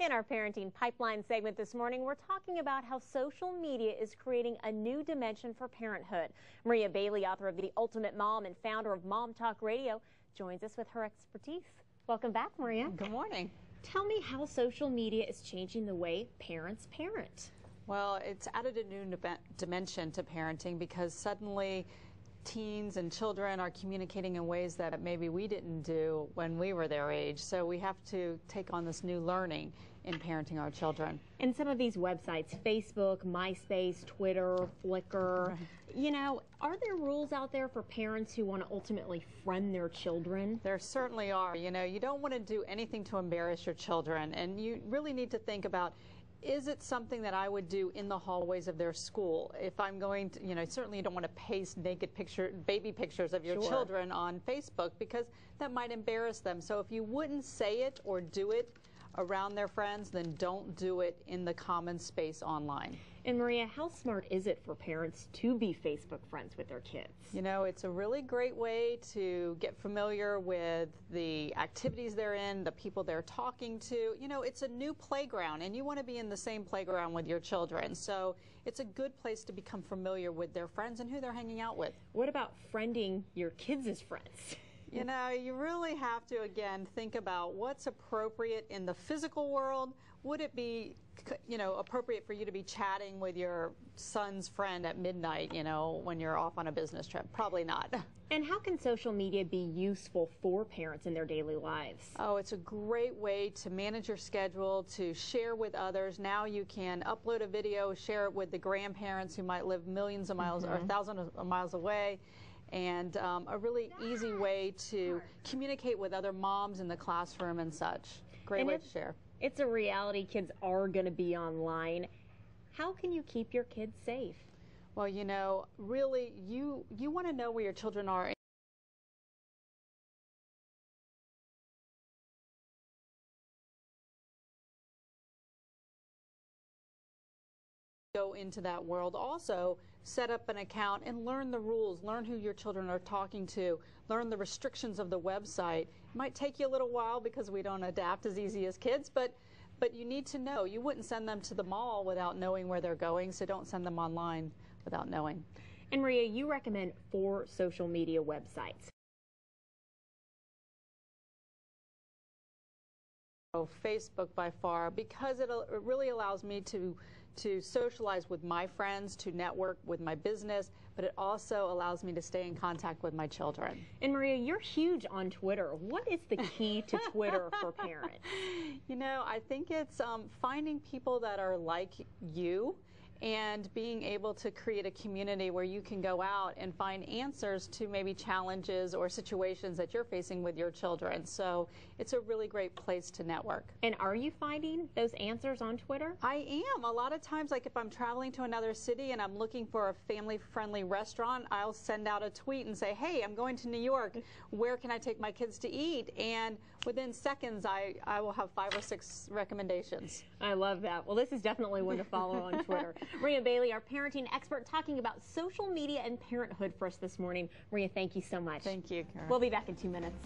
In our Parenting Pipeline segment this morning, we're talking about how social media is creating a new dimension for parenthood. Maria Bailey, author of The Ultimate Mom and founder of Mom Talk Radio, joins us with her expertise. Welcome back, Maria. Good morning. Tell me how social media is changing the way parents parent. Well, it's added a new dimension to parenting because suddenly teens and children are communicating in ways that maybe we didn't do when we were their age. So we have to take on this new learning in parenting our children. And some of these websites, Facebook, MySpace, Twitter, Flickr, you know, are there rules out there for parents who want to ultimately friend their children? There certainly are. You know, you don't want to do anything to embarrass your children, and you really need to think about, is it something that I would do in the hallways of their school? If I'm going to, you know, certainly you don't want to paste naked baby pictures of your children on Facebook because that might embarrass them. So if you wouldn't say it or do it around their friends, then don't do it in the common space online. And Maria, how smart is it for parents to be Facebook friends with their kids? You know, it's a really great way to get familiar with the activities they're in, the people they're talking to. You know, it's a new playground, and you want to be in the same playground with your children. So it's a good place to become familiar with their friends and who they're hanging out with. What about friending your kids as friends? You know, you really have to, again, think about what's appropriate in the physical world. Would it be, you know, appropriate for you to be chatting with your son's friend at midnight, you know, when you're off on a business trip? Probably not. And how can social media be useful for parents in their daily lives? Oh, it's a great way to manage your schedule, to share with others. Now you can upload a video, share it with the grandparents who might live millions of miles or thousands of miles away. And a really easy way to communicate with other moms in the classroom and such. Great way to share. It's a reality. Kids are going to be online. How can you keep your kids safe? Well, you know, really, you want to know where your children are. Go into that world. Also, set up an account and learn the rules, learn who your children are talking to, learn the restrictions of the website. It might take you a little while because we don't adapt as easy as kids, but you need to know. You wouldn't send them to the mall without knowing where they're going, so don't send them online without knowing. And Maria, you recommend 4 social media websites. Facebook by far, because it really allows me to socialize with my friends, to network with my business, but it also allows me to stay in contact with my children. And Maria, you're huge on Twitter. What is the key to Twitter for parents? You know, I think it's finding people that are like you and being able to create a community where you can go out and find answers to maybe challenges or situations that you're facing with your children. So it's a really great place to network. And are you finding those answers on Twitter? I am. A lot of times, like if I'm traveling to another city and I'm looking for a family-friendly restaurant, I'll send out a tweet and say, hey, I'm going to New York. Where can I take my kids to eat? And within seconds, I will have 5 or 6 recommendations. I love that. Well, this is definitely one to follow on Twitter. Maria Bailey, our parenting expert, talking about social media and parenthood for us this morning. Maria, thank you so much. Thank you, Karen. We'll be back in 2 minutes.